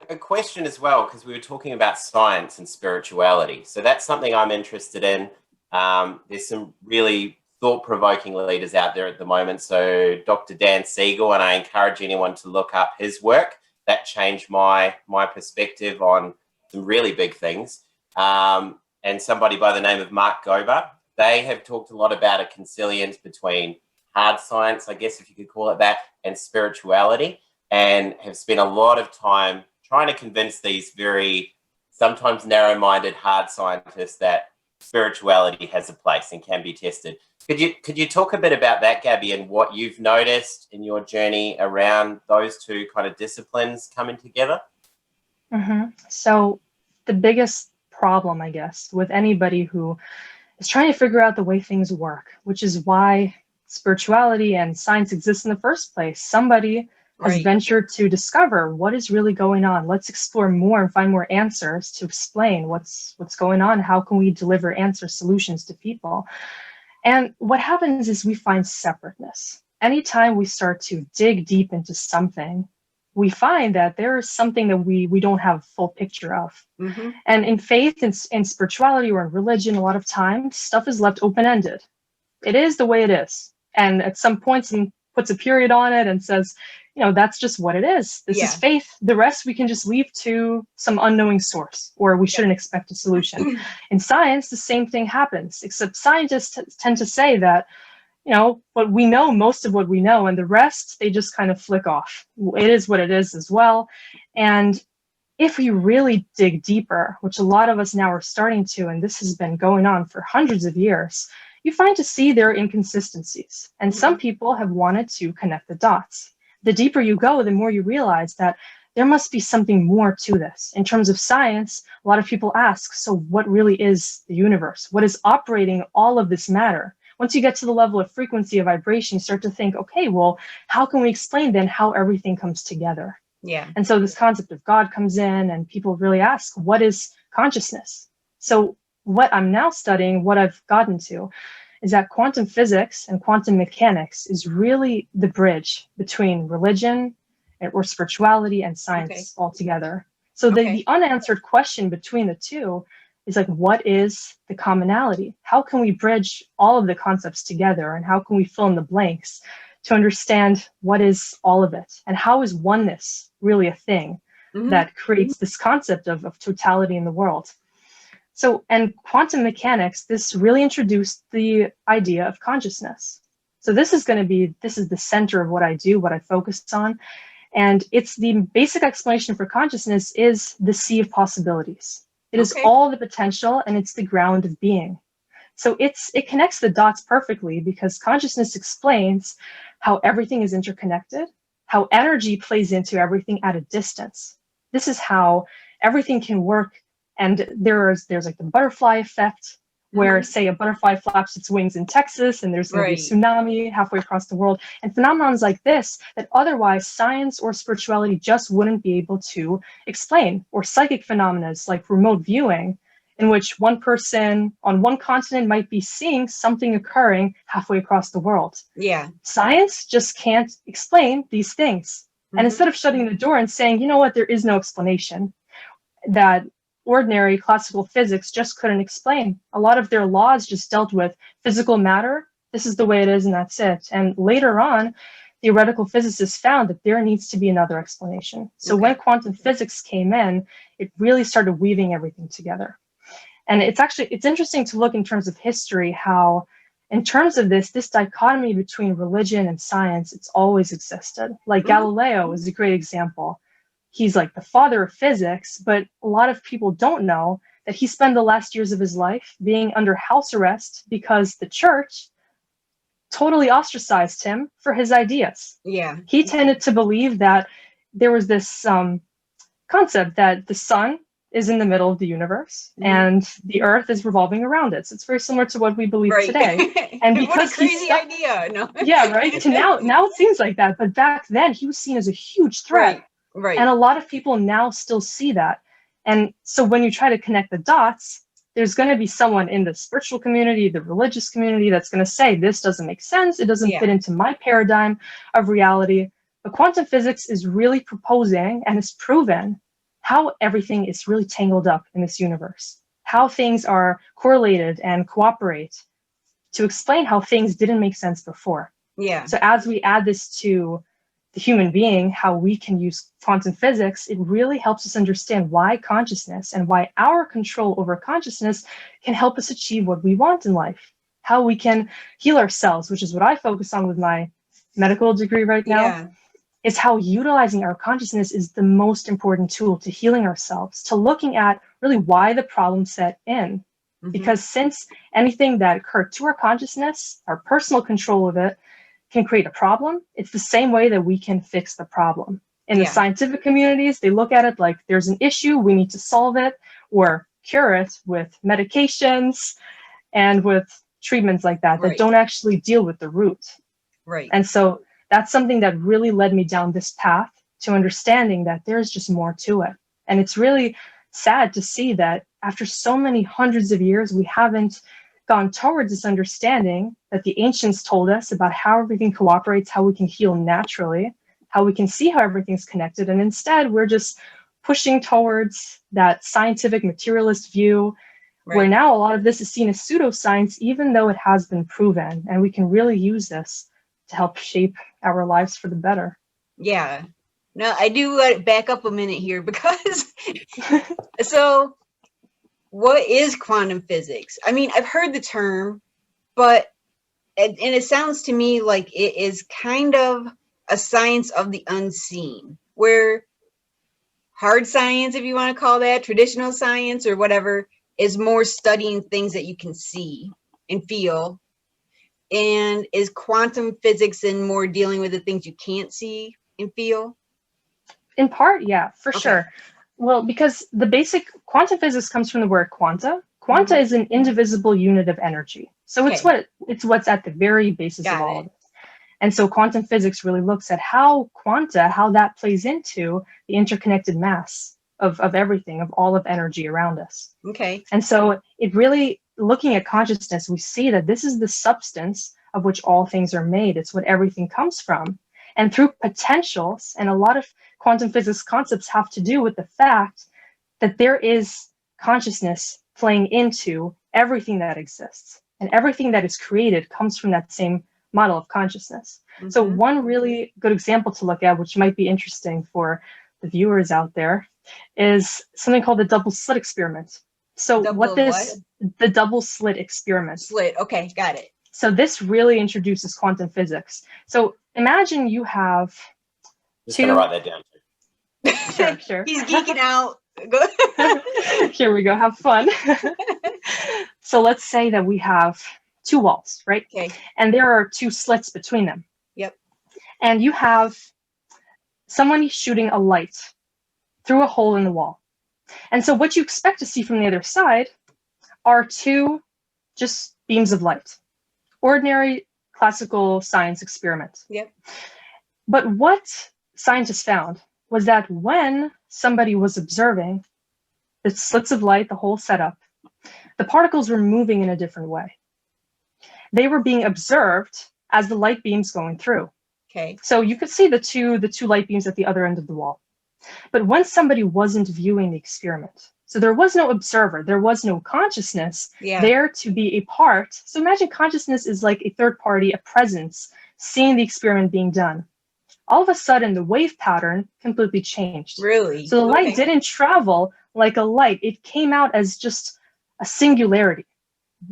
a question as well, because we were talking about science and spirituality. So that's something I'm interested in. There's some really thought-provoking leaders out there at the moment. So Dr. Dan Siegel, and I encourage anyone to look up his work. That changed my perspective on some really big things. And somebody by the name of Mark Gober, they have talked a lot about a consilience between hard science, I guess if you could call it that, and spirituality, and have spent a lot of time trying to convince these very sometimes narrow-minded hard scientists that spirituality has a place and can be tested. Could you talk a bit about that, Gabi, and what you've noticed in your journey around those two kind of disciplines coming together? So the biggest problem, I guess, with anybody who is trying to figure out the way things work, which is why spirituality and science exist in the first place. Somebody has ventured to discover what is really going on. Let's explore more and find more answers to explain what's going on. How can we deliver answer solutions to people? And what happens is we find separateness. Anytime we start to dig deep into something, we find that there is something that we don't have a full picture of. And in faith and in spirituality or in religion, a lot of times stuff is left open-ended. It is the way it is. And at some point, someone puts a period on it and says, that's just what it is. This is faith. The rest we can just leave to some unknowing source, or we shouldn't expect a solution. In science, the same thing happens, except scientists tend to say that, what we know, most of what we know, and the rest, they just kind of flick off. It is what it is as well. And if we really dig deeper, which a lot of us now are starting to, and this has been going on for hundreds of years, you find to see there are inconsistencies. And some people have wanted to connect the dots. The deeper you go, the more you realize that there must be something more to this. In terms of science, a lot of people ask, so what really is the universe? What is operating all of this matter? Once you get to the level of frequency of vibration, you start to think, okay, well, how can we explain then how everything comes together? And so this concept of God comes in, and people really ask, what is consciousness? So what I'm now studying, what I've gotten to, is that quantum physics and quantum mechanics is really the bridge between religion or spirituality and science altogether. So the unanswered question between the two is like, what is the commonality? How can we bridge all of the concepts together, and how can we fill in the blanks to understand what is all of it? And how is oneness really a thing that creates this concept of totality in the world? So, and quantum mechanics, this really introduced the idea of consciousness. So this is the center of what I do, what I focus on. And it's the basic explanation for consciousness is the sea of possibilities. It is all the potential, and it's the ground of being. So it connects the dots perfectly, because consciousness explains how everything is interconnected, how energy plays into everything at a distance. This is how everything can work. And there's like the butterfly effect, where say a butterfly flaps its wings in Texas, and there's going to be a tsunami halfway across the world, and phenomenons like this that otherwise science or spirituality just wouldn't be able to explain, or psychic phenomena like remote viewing, in which one person on one continent might be seeing something occurring halfway across the world. Science just can't explain these things. And instead of shutting the door and saying, you know what, there is no explanation, that ordinary classical physics just couldn't explain. A lot of their laws just dealt with physical matter. This is the way it is, and that's it. And later on, theoretical physicists found that there needs to be another explanation. So when quantum physics came in, it really started weaving everything together. And it's interesting to look in terms of history, how in terms of this dichotomy between religion and science, it's always existed. Like Galileo is a great example. He's like the father of physics, but a lot of people don't know that he spent the last years of his life being under house arrest because the church totally ostracized him for his ideas. He tended to believe that there was this concept that the sun is in the middle of the universe and the earth is revolving around it. So it's very similar to what we believe today. And because what a crazy idea. No. Now it seems like that, but back then he was seen as a huge threat. And a lot of people now still see that. And so when you try to connect the dots, there's going to be someone in the spiritual community, the religious community, that's going to say, this doesn't make sense. It doesn't fit into my paradigm of reality. But quantum physics is really proposing and has proven how everything is really tangled up in this universe, how things are correlated and cooperate to explain how things didn't make sense before. Yeah. So as we add this to the human being, how we can use quantum physics, it really helps us understand why consciousness and why our control over consciousness can help us achieve what we want in life, how we can heal ourselves, which is what I focus on with my medical degree right now. Yeah. Is how utilizing our consciousness is the most important tool to healing ourselves, to looking at really why the problem set in. Because since anything that occurred to our consciousness, our personal control of it, can create a problem, it's the same way that we can fix the problem. In the scientific communities, they look at it like there's an issue, we need to solve it or cure it with medications and with treatments like that that don't actually deal with the root. Right. And so that's something that really led me down this path to understanding that there's just more to it. And it's really sad to see that after so many hundreds of years, we haven't gone towards this understanding that the ancients told us about how everything cooperates, how we can heal naturally, how we can see how everything's connected. And instead, we're just pushing towards that scientific materialist view, where now a lot of this is seen as pseudoscience, even though it has been proven. And we can really use this to help shape our lives for the better. Yeah. No, I do want to back up a minute here because so what is quantum physics? I mean, I've heard the term, but and it sounds to me like it is kind of a science of the unseen, where hard science, if you want to call that, traditional science or whatever, is more studying things that you can see and feel. And is quantum physics and more dealing with the things you can't see and feel? In part, yeah, for sure. Well, because the basic quantum physics comes from the word quanta. Quanta is an indivisible unit of energy. So it's what's at the very basis of all of it. And so quantum physics really looks at how quanta, how that plays into the interconnected mass of everything, of all of energy around us. And so it really, looking at consciousness, we see that this is the substance of which all things are made. It's what everything comes from. And through potentials, and a lot of quantum physics concepts have to do with the fact that there is consciousness playing into everything that exists. And everything that is created comes from that same model of consciousness. So one really good example to look at, which might be interesting for the viewers out there, is something called the double slit experiment. So the double slit experiment. Okay, got it. So this really introduces quantum physics. So imagine you have Just gonna write that down. Sure. He's geeking out. Here we go, have fun. So let's say that we have two walls, right? And there are two slits between them. And you have someone shooting a light through a hole in the wall. And so what you expect to see from the other side are two just beams of light. Ordinary classical science experiment. But what scientists found was that when somebody was observing the slits of light, the whole setup, the particles were moving in a different way. They were being observed as the light beams going through. So you could see the two light beams at the other end of the wall. But when somebody wasn't viewing the experiment, so there was no observer, there was no consciousness there to be a part. So imagine consciousness is like a third party, a presence, seeing the experiment being done. All of a sudden, the wave pattern completely changed. Really? So the light didn't travel like a light. It came out as just a singularity.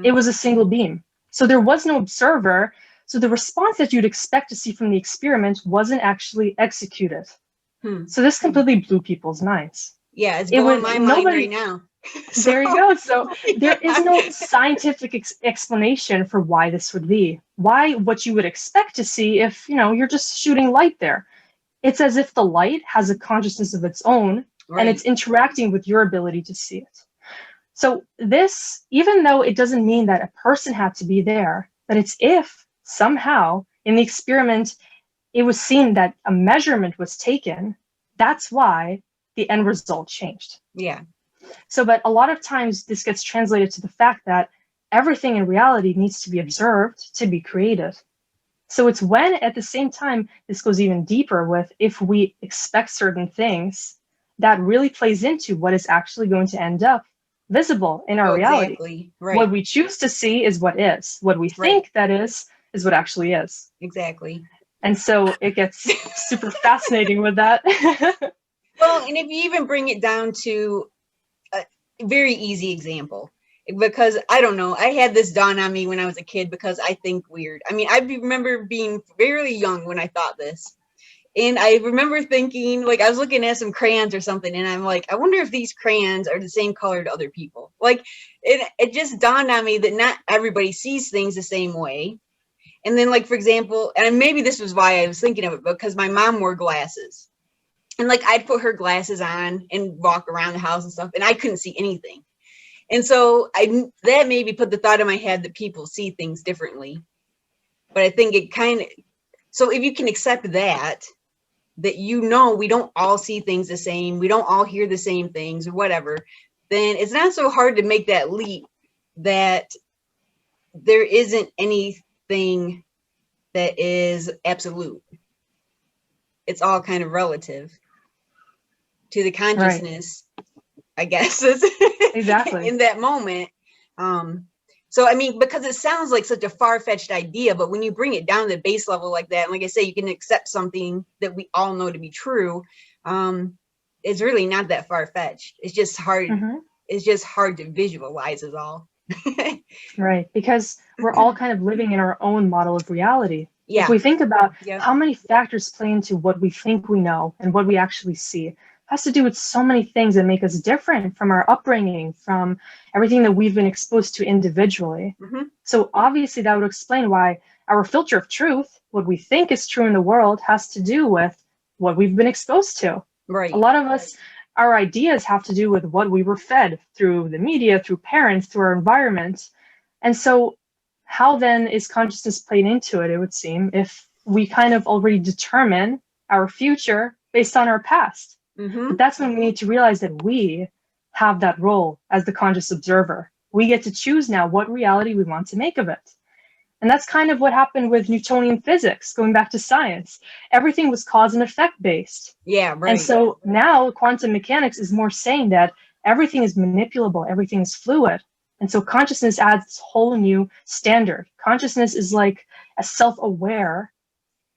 It was a single beam. So there was no observer. So the response that you'd expect to see from the experiment wasn't actually executed. So this completely blew people's minds. Yeah, it's blowing my mind right now. There you go. So there is no scientific explanation for why this would be. Why what you would expect to see if, you're just shooting light there. It's as if the light has a consciousness of its own and it's interacting with your ability to see it. So this, even though it doesn't mean that a person had to be there, but it's if somehow in the experiment it was seen that a measurement was taken, that's why the end result changed. So, but a lot of times this gets translated to the fact that everything in reality needs to be observed to be created. So it's when at the same time, this goes even deeper with if we expect certain things, that really plays into what is actually going to end up visible in our reality. Exactly. Right. What we choose to see is what is. What we think that is what actually is. Exactly. And so it gets super fascinating with that. Well, and if you even bring it down to a very easy example, because I don't know, I had this dawn on me when I was a kid because I think weird. I mean, I remember being very young when I thought this. And I remember thinking, like, I was looking at some crayons or something, and I'm like, I wonder if these crayons are the same color to other people. Like, it just dawned on me that not everybody sees things the same way. And then, like, for example, and maybe this was why I was thinking of it, because my mom wore glasses. And, like, I'd put her glasses on and walk around the house and stuff, and I couldn't see anything. And so that maybe put the thought in my head that people see things differently. But I think it kind of, so if you can accept that we don't all see things the same, we don't all hear the same things or whatever, then it's not so hard to make that leap that there isn't anything that is absolute. It's all kind of relative to the consciousness, I guess, Exactly. in that moment. So, I mean, because it sounds like such a far-fetched idea, but when you bring it down to the base level like that, and like I say, you can accept something that we all know to be true, it's really not that far-fetched. It's just hard. It's just hard to visualize is all. Right, because we're all kind of living in our own model of reality. Yeah. If we think about how many factors play into what we think we know and what we actually see, it has to do with so many things that make us different from our upbringing, from everything that we've been exposed to individually. So obviously that would explain why our filter of truth, what we think is true in the world, has to do with what we've been exposed to. Right. A lot of us, our ideas have to do with what we were fed through the media, through parents, through our environment. And so how then is consciousness played into it, it would seem, if we kind of already determine our future based on our past? But that's when we need to realize that we have that role as the conscious observer. We get to choose now what reality we want to make of it. And that's kind of what happened with Newtonian physics, going back to science. Everything was cause and effect based. Yeah, right. And so now quantum mechanics is more saying that everything is manipulable, everything is fluid. And so consciousness adds this whole new standard. Consciousness is like a self-aware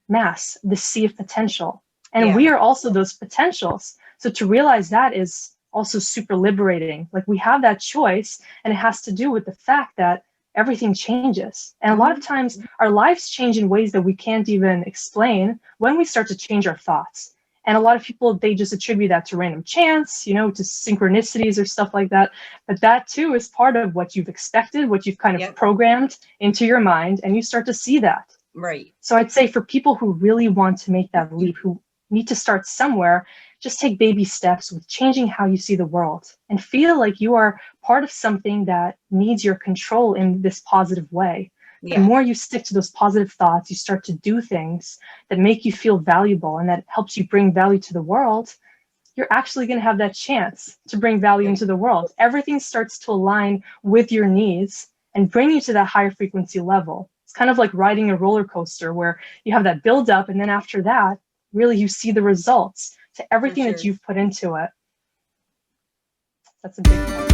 mass, the sea of potential. And we are also those potentials. So to realize that is also super liberating. Like we have that choice, and it has to do with the fact that everything changes. And a lot of times our lives change in ways that we can't even explain when we start to change our thoughts. And a lot of people, they just attribute that to random chance, you know, to synchronicities or stuff like that. But that too is part of what you've expected, what you've kind of programmed into your mind, and you start to see that. Right. So I'd say for people who really want to make that leap, who need to start somewhere, just take baby steps with changing how you see the world and feel like you are part of something that needs your control in this positive way. The more you stick to those positive thoughts, you start to do things that make you feel valuable and that helps you bring value to the world, you're actually going to have that chance to bring value into the world. Everything starts to align with your needs and bring you to that higher frequency level. It's kind of like riding a roller coaster where you have that build up, and then after that, really you see the results to everything that you've put into it. That's a big one.